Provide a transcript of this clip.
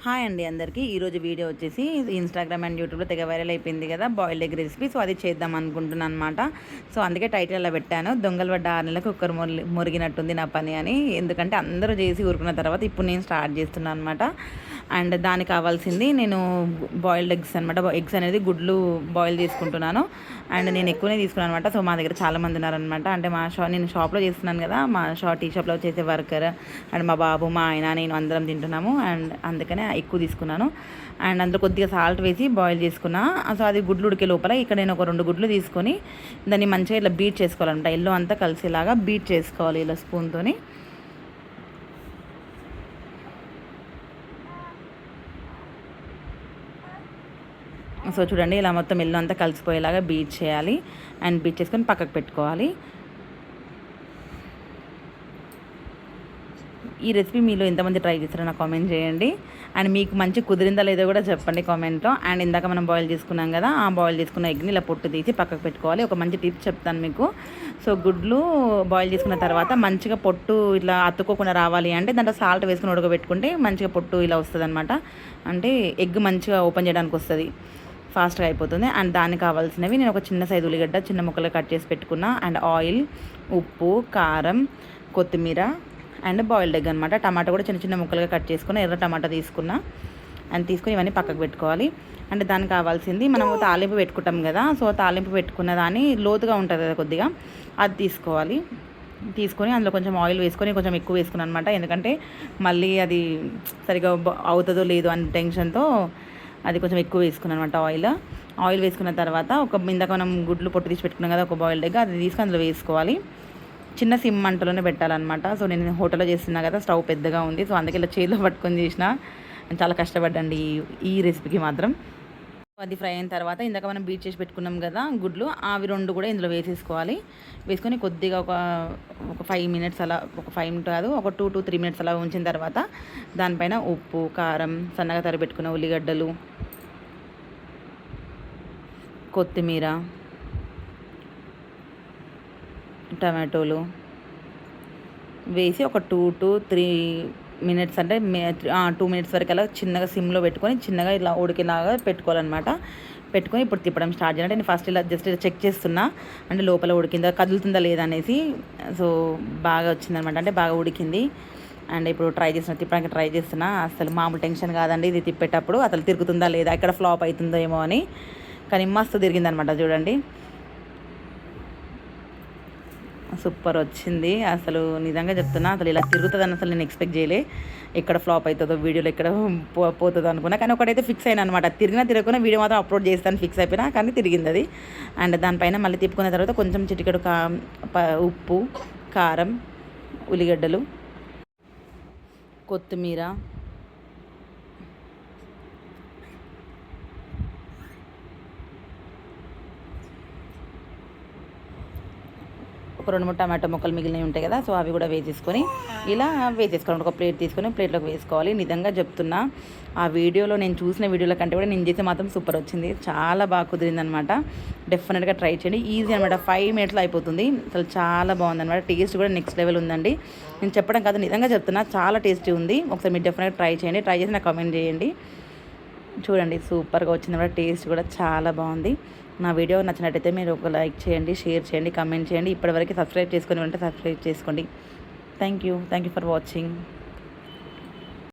Hi అండి అందరికీ. ఈరోజు వీడియో వచ్చేసి ఇన్స్టాగ్రామ్ అండ్ యూట్యూబ్లో తెగ వైరల్ అయిపోయింది కదా బాయిల్డ్ ఎగ్ రెసిపీ. సో అది చేద్దాం అనుకుంటున్నాను అనమాట. సో అందుకే టైటిల్ అలా పెట్టాను, దొంగలు పడ్డ 6 నెలలకు కుక్కర్ మురిగినట్టుంది నా పని అని. ఎందుకంటే అందరూ చేసి ఊరుకున్న తర్వాత ఇప్పుడు నేను స్టార్ట్ చేస్తున్నాను అనమాట. అండ్ దానికి కావాల్సింది నేను బాయిల్డ్ ఎగ్స్ అనమాట. ఎగ్స్ అనేది గుడ్లు బాయిల్ చేసుకుంటున్నాను. అండ్ నేను ఎక్కువనే తీసుకున్నాను అనమాట. సో మా దగ్గర చాలామంది ఉన్నారనమాట. అంటే నేను షాప్లో చేస్తున్నాను కదా, మా టీ షాప్లో చేసే వర్కర్ అండ్ మా బాబు, మా ఆయన, నేను అందరం తింటున్నాము. అండ్ అందుకనే ఎక్కువ తీసుకున్నాను. అండ్ అందులో కొద్దిగా సాల్ట్ వేసి బాయిల్ చేసుకున్నా. సో అది గుడ్లు ఉడికే లోపల ఇక్కడ నేను ఒక 2 గుడ్లు తీసుకొని దాన్ని మంచిగా ఇలా బీట్ చేసుకోవాలంట. ఎల్లో అంతా కలిసేలాగా బీట్ చేసుకోవాలి ఇలా స్పూన్తోని. సో చూడండి, ఇలా మొత్తం ఎల్లో అంతా కలిసిపోయేలాగా బీట్ చేయాలి. అండ్ బీట్ చేసుకొని పక్కకు పెట్టుకోవాలి. ఈ రెసిపీ మీలో ఎంతమంది ట్రై చేస్తారో నాకు కామెంట్ చేయండి. అండ్ మీకు మంచి కుదిరిందా లేదో కూడా చెప్పండి కామెంట్లో. అండ్ ఇందాక మనం బాయిల్ చేసుకున్నాం కదా, ఆ బాయిల్ చేసుకున్న ఎగ్ని ఇలా పొట్టు తీసి పక్కకు పెట్టుకోవాలి. ఒక మంచి టిప్స్ చెప్తాను మీకు. సో గుడ్లు బాయిల్ చేసుకున్న తర్వాత మంచిగా పొట్టు ఇట్లా అతుక్కోకుండా రావాలి అంటే దాంట్లో సాల్ట్ వేసుకుని ఉడకబెట్టుకుంటే మంచిగా పొట్టు ఇలా వస్తుంది అనమాట. అంటే ఎగ్ మంచిగా ఓపెన్ చేయడానికి వస్తుంది, ఫాస్ట్గా అయిపోతుంది. అండ్ దానికి కావాల్సినవి నేను ఒక చిన్న సైజు ఉల్లిగడ్డ చిన్న ముక్కలు కట్ చేసి పెట్టుకున్నా. అండ్ ఆయిల్, ఉప్పు, కారం, కొత్తిమీర అండ్ బాయిల్డ్ ఎగ్ అనమాట. టమాటా కూడా చిన్న చిన్న ముక్కలుగా కట్ చేసుకుని ఎర్ర టమాటా తీసుకున్నా. అండ్ తీసుకొని ఇవన్నీ పక్కకు పెట్టుకోవాలి. అంటే దానికి కావాల్సింది మనము తాలింపు పెట్టుకుంటాం కదా, సో తాలింపు పెట్టుకున్న దాన్ని లోతుగా ఉంటుంది కదా కొద్దిగా, అది తీసుకోవాలి. తీసుకొని అందులో కొంచెం ఆయిల్ వేసుకొని కొంచెం ఎక్కువ వేసుకున్నాను అనమాట. ఎందుకంటే మళ్ళీ అది సరిగా అవుతుందో లేదో అనే టెన్షన్తో అది కొంచెం ఎక్కువ వేసుకున్నాను అనమాట. ఆయిల్ వేసుకున్న తర్వాత ఇందాక మనం గుడ్లు పొట్టు తీసి పెట్టుకున్నాం కదా, ఒక బాయిల్డ్ ఎగ్ అది తీసుకొని అందులో వేసుకోవాలి. చిన్న సిమ్ మంటలోనే పెట్టాలన్నమాట. సో నేను హోటల్లో చేస్తున్నా కదా, స్టవ్ పెద్దగా ఉంది. సో అందుకే ఇలా చేతిలో పట్టుకొని చేసిన. చాలా కష్టపడ్డండి ఈ రెసిపీకి మాత్రం. అది ఫ్రై అయిన తర్వాత ఇందాక మనం బీట్ చేసి పెట్టుకున్నాం కదా గుడ్లు, అవి 2 కూడా ఇందులో వేసేసుకోవాలి. వేసుకొని కొద్దిగా ఒక 5 మినిట్స్ అలా, ఒక 5 కాదు, ఒక 2 to 3 మినిట్స్ అలా ఉంచిన తర్వాత దానిపైన ఉప్పు, కారం, సన్నగా తరిపెట్టుకున్న ఉల్లిగడ్డలు, కొత్తిమీర, టమాటోలు వేసి ఒక 2 to 3 మినిట్స్ అంటే 2 మినిట్స్ వరకు అలా చిన్నగా సిమ్లో పెట్టుకొని చిన్నగా ఇలా ఉడికేలాగా పెట్టుకోవాలన్నమాట. పెట్టుకొని ఇప్పుడు తిప్పడం స్టార్ట్ చేయాలంటే నేను ఫస్ట్ ఇలా జస్ట్ చెక్ చేస్తున్నా, అంటే లోపల ఉడికిందా, కదులుతుందా లేదా అనేసి. సో బాగా వచ్చిందనమాట, అంటే బాగా ఉడికింది. అండ్ ఇప్పుడు తిప్పడానికి ట్రై చేస్తున్నా. అసలు మామూలు టెన్షన్ కాదండి ఇది తిప్పేటప్పుడు, అసలు తిరుగుతుందా లేదా, ఎక్కడ ఫ్లాప్ అవుతుందో ఏమో అని. కానీ మస్తు తిరిగిందనమాట చూడండి, సూపర్ వచ్చింది. అసలు నిజంగా చెప్తున్నా, అసలు ఇలా తిరుగుతుందని అసలు నేను ఎక్స్పెక్ట్ చేయలే. ఎక్కడ ఫ్లాప్ అవుతుందో, వీడియోలో ఎక్కడ పోతుందో అనుకున్నా. కానీ ఒకటైతే ఫిక్స్ అయినా అనమాట, తిరగకుండా వీడియో మాత్రం అప్లోడ్ చేస్తాను ఫిక్స్ అయిపోయినా. కానీ తిరిగింది అది. అండ్ దానిపైన మళ్ళీ తిప్పుకున్న తర్వాత కొంచెం చిటికెడు ఉప్పు, కారం, ఉల్లిగడ్డలు, కొత్తిమీర, ఒక 2-3 టమాటో ముక్కలు మిగిలినవి ఉంటాయి కదా, సో అవి కూడా వేసేసుకొని ఇలా వేసేసుకోవాలి. ఒక ప్లేట్ తీసుకొని ప్లేట్లోకి వేసుకోవాలి. నిజంగా చెప్తున్నా, ఆ వీడియోలో నేను చూసిన వీడియోల కంటే కూడా నేను చేసే మాత్రం సూపర్ వచ్చింది. చాలా బాగా కుదిరిందనమాట. డెఫినెట్గా ట్రై చేయండి. ఈజీ అనమాట, 5 మినిట్స్లో అయిపోతుంది. అసలు చాలా బాగుందనమాట. టేస్ట్ కూడా నెక్స్ట్ లెవెల్ ఉందండి. నేను చెప్పడం కాదు, నిజంగా చెప్తున్నా, చాలా టేస్టీ ఉంది. ఒకసారి మీరు డెఫినెట్గా ట్రై చేయండి. ట్రై చేసి నాకు కామెంట్ చేయండి. చూడండి సూపర్గా వచ్చిందన్నమాట. టేస్ట్ కూడా చాలా బాగుంది. నా వీడియో నచ్చినట్టయితే మీరు ఒక లైక్ చేయండి, షేర్ చేయండి, కామెంట్ చేయండి. ఇప్పటివరకు సబ్స్క్రైబ్ చేసుకొని ఉంటే సబ్స్క్రైబ్ చేసుకోండి. Thank you for watching.